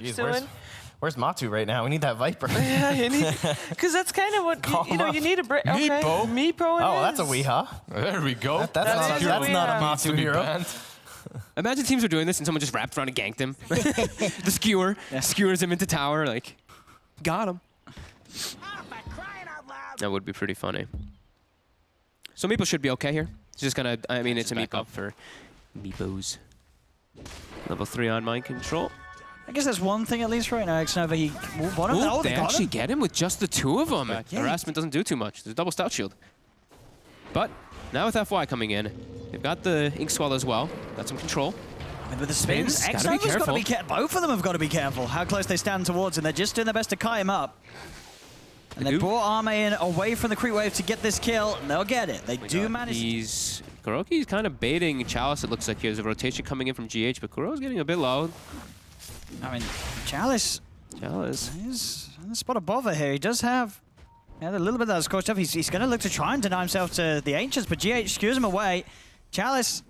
Jeez, doing. Where's Matu right now? We need that Viper. Yeah, because that's kind of what, you know, you need a break. Okay. Meepo. Oh, that's a Weehaw. There we go. That's not a Matu hero. Imagine teams are doing this and someone just wrapped around and ganked him. The skewer skewers him into tower, like, got him. That would be pretty funny. So Meepo should be okay here. It's just gonna, I mean, it's a Meepo for Meepos. Level 3 on mind control. I guess that's one thing at least right now. Xnova, They actually get him with just the two of them. Harassment doesn't do too much. There's a double stout shield. But now with FY coming in, they've got the Ink Swell as well. Got some control. And with the spins, Xnova's got to be careful. Both of them have got to be careful how close they stand towards him. They're just doing their best to kite him up. And they brought Arme in away from the creep wave to get this kill, and they'll get it. They do manage. Kuroki's kind of baiting Chalice, it looks like. There's a rotation coming in from GH, but Kuro's getting a bit low. I mean, Chalice is in the spot above her here. He does have a little bit of that scorched up. He's going to look to try and deny himself to the Ancients, but GH skews him away. Chalice,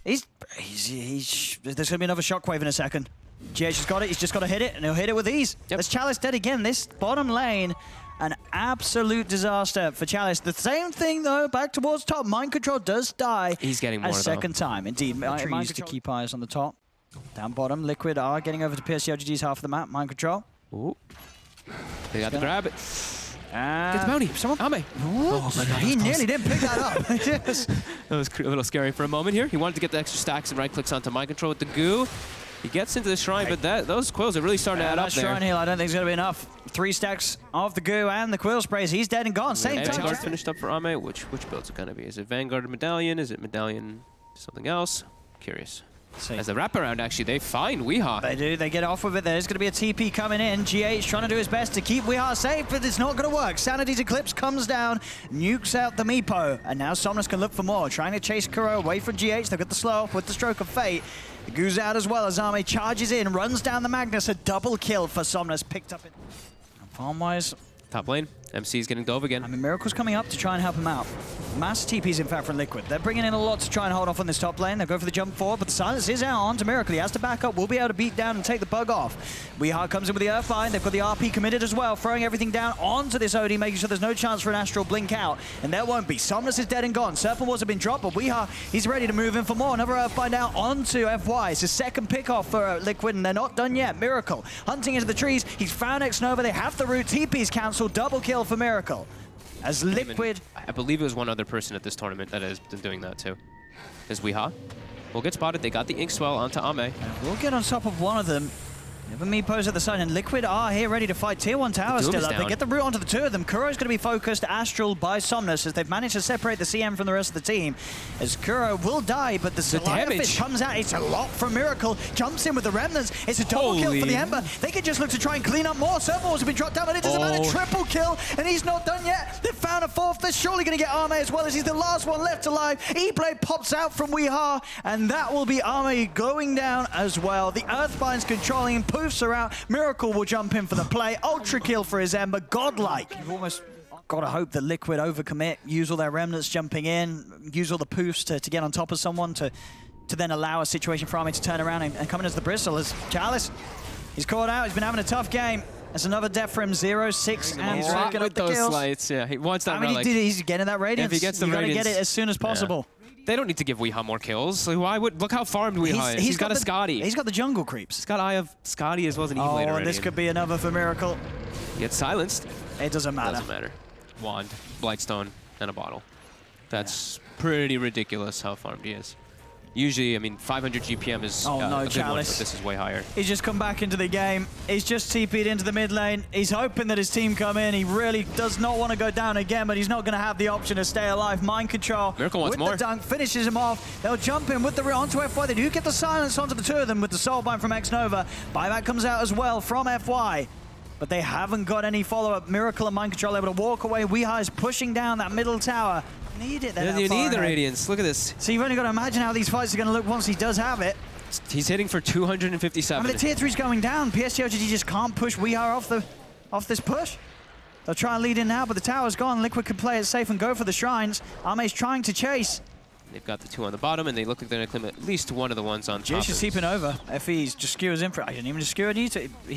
there's going to be another shockwave in a second. GH has got it. He's just got to hit it, and he'll hit it with ease. That's Chalice dead again. This bottom lane, an absolute disaster for Chalice. The same thing, though, back towards top. Mind Control does die. He's getting more, a second time. Indeed, Mind Control to keep eyes on the top. Down bottom, Liquid are getting over to PSG LGD's half of the map. Mind Control. Ooh. They got to grab it. Gets bounty. Someone. Ame. Oh my God, he nearly didn't pick that up. That was a little scary for a moment here. He wanted to get the extra stacks and right clicks onto Mind Control with the goo. He gets into the shrine, but those quills are really starting to add up there. Shrine heal, I don't think it's going to be enough. 3 stacks of the goo and the quill sprays. He's dead and gone. Same time. Vanguard finished up for Ame. Which build's it going to be? Is it Vanguard Medallion? Is it Medallion something else? Curious. As a wraparound, actually, they find Weehaw. They do. They get off with it. There's going to be a TP coming in. GH trying to do his best to keep Weehaw safe, but it's not going to work. Sanity's Eclipse comes down, nukes out the Meepo, and now Somnus can look for more. Trying to chase Kuro away from GH. They've got the slow off with the Stroke of Fate. It goes out as well as Arme charges in, runs down the Magnus. A double kill for Somnus. Picked up in farm-wise. Top lane. MC's getting dove again. I mean, Miracle's coming up to try and help him out. Mass TP's in fact from Liquid. They're bringing in a lot to try and hold off on this top lane. They'll go for the jump forward, but the silence is out onto Miracle. He has to back up. We'll be able to beat down and take the bug off. Weehaw comes in with the Earthbind. They've got the RP committed as well, throwing everything down onto this OD, making sure there's no chance for an Astral blink out. And there won't be. Somnus is dead and gone. Serpent Walls have been dropped, but Weehaw, he's ready to move in for more. Another Earthbind out onto FY. It's his second pick off for Liquid, and they're not done yet. Miracle hunting into the trees. He's found Xnova. They have the root. TP's cancelled. Double kill for Miracle. As Liquid... I believe it was one other person at this tournament that has been doing that too. Is Weehaw. We'll get spotted. They got the Ink Swell onto Ame. And we'll get on top of one of them. Never Meepos at the side, and Liquid are here ready to fight. Tier 1 tower still up. They get the root onto the two of them. Kuro's going to be focused Astral by Somnus as they've managed to separate the CM from the rest of the team. As Kuro will die, but the damage comes out. It's a lot from Miracle. Jumps in with the Remnants. It's a double kill for the Ember. They can just look to try and clean up more. Serpent Walls have been dropped down, but it doesn't matter. Triple kill, and he's not done yet. They've found a fourth. They're surely going to get Arme as well, as he's the last one left alive. E-Blade pops out from Weehaw, and that will be Arme going down as well. The Earthbind's controlling him. Poofs are out. Miracle will jump in for the play. Ultra kill for his Ember. Godlike. You've almost got to hope that Liquid overcommit, use all their remnants jumping in, use all the poofs to get on top of someone to then allow a situation for Arme to turn around and come in as the Bristle. As Chalice, he's caught out. He's been having a tough game. There's another death for him, 0-6, and he's racking up the kills. Slights, yeah. He wants that relic. He's getting that Radiance. If he gets the Radiance, you got to get it as soon as possible. Yeah. They don't need to give Weehaw more kills. Like, why would? Look how farmed Weehaw is. He's got a Scotty. He's got the jungle creeps. He's got Eye of Scotty as well as an E-Blade already. This could be another for Miracle. He gets silenced. It doesn't matter. Doesn't matter. Wand, Blightstone, and a bottle. That's pretty ridiculous how farmed he is. Usually, I mean, 500 GPM is a good one, but this is way higher. He's just come back into the game. He's just TP'd into the mid lane. He's hoping that his team come in. He really does not want to go down again, but he's not going to have the option to stay alive. Mind Control Miracle wants more. The dunk, finishes him off. They'll jump in with the onto FY. They do get the silence onto the two of them with the Soulbind from Xnova. Buyback comes out as well from FY. But they haven't got any follow-up. Miracle and Mind Control able to walk away. Weehaw is pushing down that middle tower. Need it. You need the Radiance. Look at this. So you've only got to imagine how these fights are going to look once he does have it. He's hitting for 257. I mean, the tier 3's going down. PSG LGD just can't push Weehaw off this push. They'll try and lead in now, but the tower's gone. Liquid can play it safe and go for the shrines. Arme's trying to chase. They've got the 2 on the bottom, and they look like they're going to claim at least one of the ones on top. GH is keeping over. FE's just skewers in for it. I didn't even just skewer it. He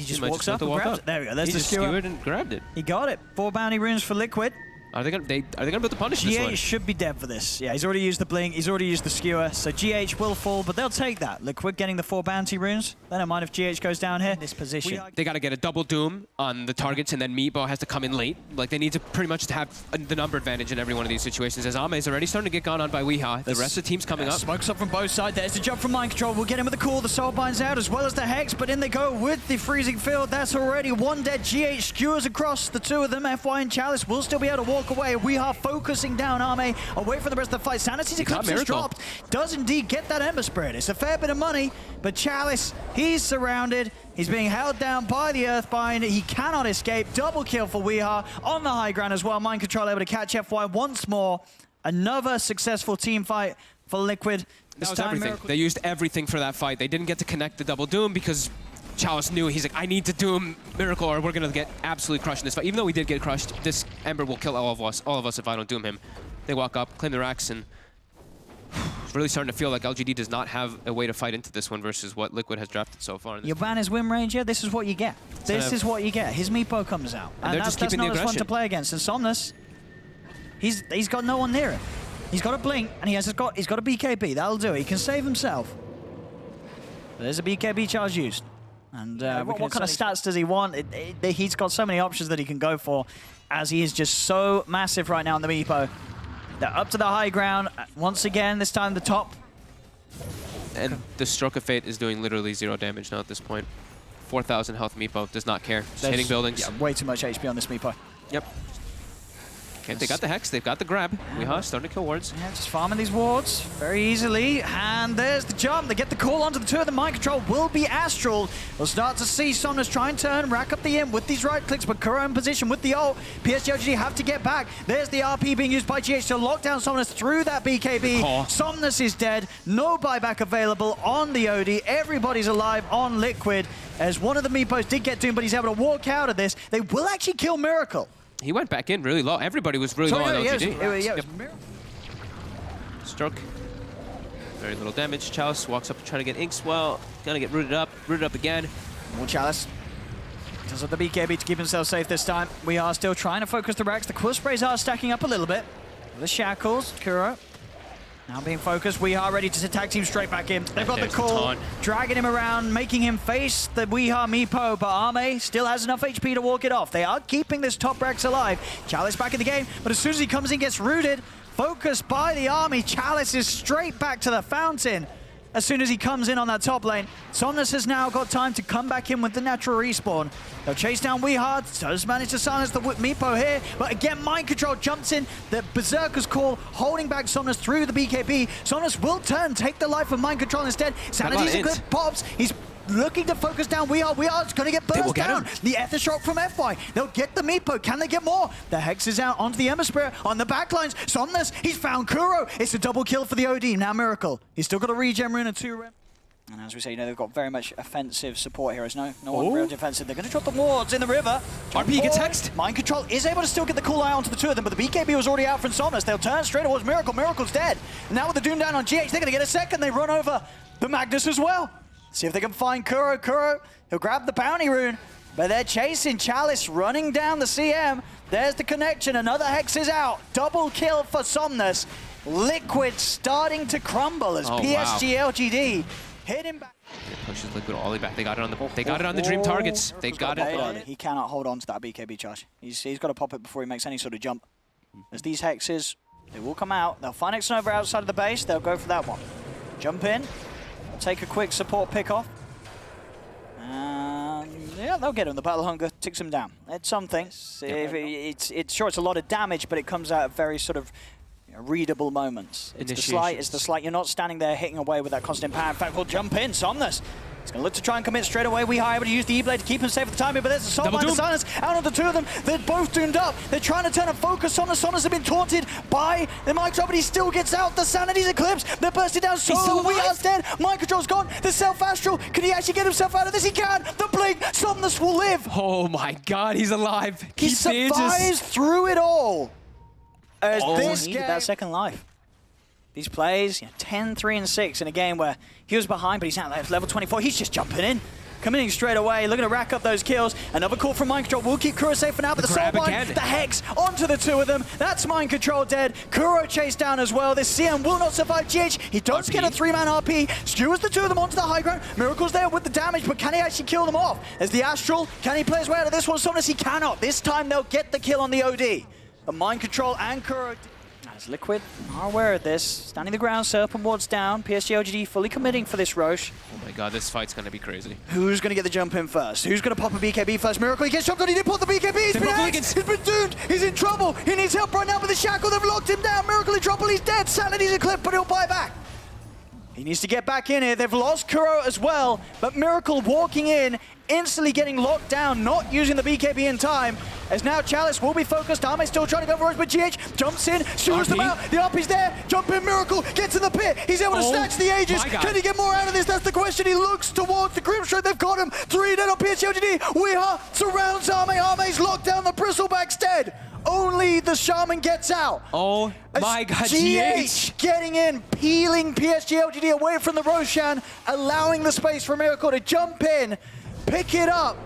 just walks up and grabs it. There we go. There's the skewer. He just skewered and grabbed it. He got it. 4 bounty runes for Liquid. Are they going to put the punish this one? GH should be dead for this. Yeah, he's already used the blink. He's already used the skewer. So GH will fall, but they'll take that. Liquid getting the 4 bounty runes. They don't mind if GH goes down here. This position. They got to get a double doom on the targets, and then Meatball has to come in late. Like, they need to pretty much have the number advantage in every one of these situations. As Ame is already starting to get gone on by Weeha. The rest of the team's coming up. Smokes up from both sides. There's the jump from Mind Control. We'll get him with the call. The Soul Binds out as well as the Hex, but in they go with the freezing field. That's already 1 dead. GH skewers across the 2 of them. FY and Chalice will still be able to walk away. Weeha focusing down Ame away from the rest of the fight. Sanity's Eclipse is dropped. Does indeed get that Ember Spirit. It's a fair bit of money, but Chalice, he's surrounded. He's being held down by the Earthbind. He cannot escape. Double kill for Weeha on the high ground as well. Mind Control able to catch FY once more. Another successful team fight for Liquid. This was everything. They used everything for that fight. They didn't get to connect the double doom because Chalice knew, he's like, I need to doom Miracle or we're going to get absolutely crushed in this fight. Even though we did get crushed, this Ember will kill all of us if I don't doom him. They walk up, claim the racks, and it's really starting to feel like LGD does not have a way to fight into this one versus what Liquid has drafted so far. You ban his win range, yeah, this is what you get. This is what you get. His Meepo comes out. And that's not as fun to play against. And Somnus, he's got no one near him. He's got a blink, and he's got a BKB. That'll do it. He can save himself. There's a BKB charge used. And what kind of stats does he want? He's got so many options that he can go for, as he is just so massive right now on the Meepo. They're up to the high ground. Once again, this time the top. And the Stroke of Fate is doing literally 0 damage now at this point. 4,000 health Meepo, does not care. Just hitting buildings. Yeah, way too much HP on this Meepo. Yep. Okay, they got the Hex, they've got the grab. Weeha starting to kill wards. Yeah, just farming these wards very easily. And there's the jump. They get the call onto the 2 of the Mind Control. Will be Astral. We'll start to see Somnus try and turn, rack up the imp with these right clicks, but Kuro in position with the ult. PSG LGD have to get back. There's the RP being used by GH to lock down Somnus through that BKB. Somnus is dead. No buyback available on the OD. Everybody's alive on Liquid, as one of the Meepos did get doomed, but he's able to walk out of this. They will actually kill Miracle. He went back in really low. Everybody was really low on LGD. Stroke. Very little damage. Chalice walks up trying to get Inks. Well, gonna get rooted up again. More Chalice. Does have the BKB to keep himself safe this time. We are still trying to focus the racks. The Quill Sprays are stacking up a little bit. The Shackles, Kuro. Now being focused, Weeha ready to tag team straight back in. They've got the call, dragging him around, making him face the Weeha Meepo, but Ame still has enough HP to walk it off. They are keeping this top Rex alive. Chalice back in the game, but as soon as he comes in, gets rooted. Focused by the army, Chalice is straight back to the fountain. As soon as he comes in on that top lane, Somnus has now got time to come back in with the natural respawn. They'll chase down Weeha, does manage to silence the Meepo here, but again, Mind Control jumps in, the Berserker's call, holding back Somnus through the BKB. Somnus will turn, take the life of Mind Control instead. Sanity's Eclipse pops, he's looking to focus down Weeha. Weeha's going to get burst down. The Ether Shock from FY. They'll get the Meepo. Can they get more? The Hex is out onto the Ember Spirit on the backlines. Somnus, he's found Kuro. It's a double kill for the OD. Now Miracle. He's still got a regen rune and 2 rune. And as we say, you know, they've got very much offensive support heroes. No one real defensive. They're going to drop the wards in the river. RP gets hexed. Mind Control is able to still get the cool eye onto the 2 of them, but the BKB was already out from Somnus. They'll turn straight towards Miracle. Miracle's dead. And now with the Doom down on GH, they're going to get a second. They run over the Magnus as well. See if they can find Kuro. He'll grab the bounty rune, but they're chasing Chalice, running down the CM. There's the connection. Another Hex is out. Double kill for Somnus. Liquid starting to crumble as PSG LGD hit him back. It pushes Liquid all the way back. They got it on the. They got it on the dream targets. They got it. He cannot hold on to that BKB charge. He's got to pop it before he makes any sort of jump. As these Hexes, they will come out. They'll find Xnova outside of the base. They'll go for that one. Jump in. Take a quick support pick off. Yeah, they'll get him. The Battle Hunger ticks him down. It's something. It's sure it's a lot of damage, but it comes out at very sort of readable moments. It's the slight. You're not standing there hitting away with that constant power. In fact, we'll jump in. Somnus. He's going to look to try and commit straight away. Weeha able to use the E-Blade to keep him safe at the time, but there's a Soul Bind to silence out on the 2 of them. They're both doomed up. They're trying to turn and focus. Somnus has been taunted by the Mind Control, but he still gets out. The Sanity's Eclipse. They're bursting down. Weeha's dead. Mind Control's gone. The Self-Astral. Can he actually get himself out of this? He can. The blink. Somnus will live. Oh my God, he's alive. He survives through it all. As this needed that second life. These plays, 10, 3, and 6 in a game where he was behind, but he's now level 24. He's just jumping in. Coming in straight away, looking to rack up those kills. Another call from Mind Control will keep Kuro safe for now, but the soul bind, the Hex onto the two of them. That's Mind Control dead. Kuro chased down as well. This CM will not survive GH. He does get a 3-man RP. Skewers the two of them onto the high ground. Miracle's there with the damage, but can he actually kill them off? As the Astral, can he play his way out of this one? Somnus, he cannot. This time they'll get the kill on the OD. But Mind Control and Kuro... As Liquid are aware of this, standing the ground, Serpent wards down, PSG LGD fully committing for this Roche. Oh my god, this fight's gonna be crazy. Who's gonna get the jump in first? Who's gonna pop a BKB first? Miracle, he gets jumped on, he did put the BKB, he's been doomed, he's in trouble, he needs help right now with the shackle, they've locked him down, Miracle in trouble, he's dead, Sanity's a clip, but he'll buy back. He needs to get back in here, they've lost Kuro as well, but Miracle walking in, instantly getting locked down, not using the BKB in time, as now Chalice will be focused. Arme's still trying to go for us, but GH jumps in, shoots them out, the RP's there, jump in, Miracle, gets in the pit, he's able to snatch the Aegis, can he get more out of this? That's the question, he looks towards the Grimstrike, they've got him, 3 dead on PSG LGD, Weeha surrounds Arme, Arme's locked down, the Bristleback's dead. Only the Shaman gets out. Oh my god, GH getting in, peeling PSG LGD away from the Roshan, allowing the space for Miracle to jump in, pick it up,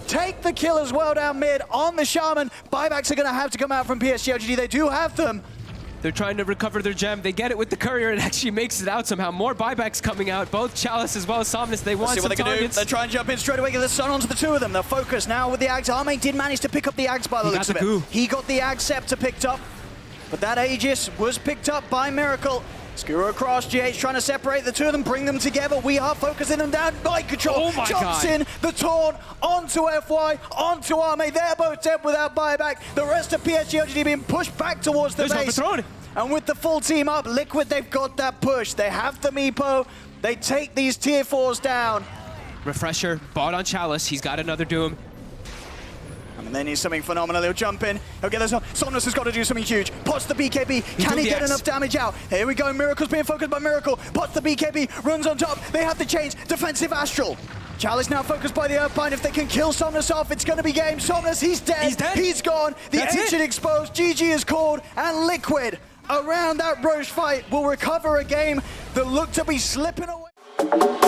take the kill as well down mid on the Shaman. Buybacks are going to have to come out from PSG LGD. They do have them. They're trying to recover their gem. They get it with the courier. It actually makes it out somehow. More buybacks coming out. Both Chalice as well as Somnus. They want some targets. They're trying to jump in straight away. Get the sun onto the two of them. They're focused now with the Ags. Arme did manage to pick up the Ags by the looks of it. He got the Ag Scepter picked up, but that Aegis was picked up by Miracle. Skewer across, GH trying to separate the two of them, bring them together. We are focusing them down. Mind Control jumps in, the taunt onto FY, onto Arme. They're both dead without buyback. The rest of PSG LGD being pushed back towards the base. And with the full team up, Liquid, they've got that push. They have the Meepo. They take these tier 4s down. Refresher, bought on Chalice. He's got another Doom. And then he's something phenomenal. He'll jump in. He'll get those. Somnus has got to do something huge. Pots the BKB. Can he get enough damage out? Here we go. Miracle's being focused by Miracle. Pots the BKB. Runs on top. They have the chains. Defensive Astral. Chalice now focused by the Earthbind. If they can kill Somnus off, it's going to be game. Somnus, he's dead. He's dead. He's gone. The ancient exposed. GG is called. And Liquid, around that Roche fight, will recover a game that looked to be slipping away.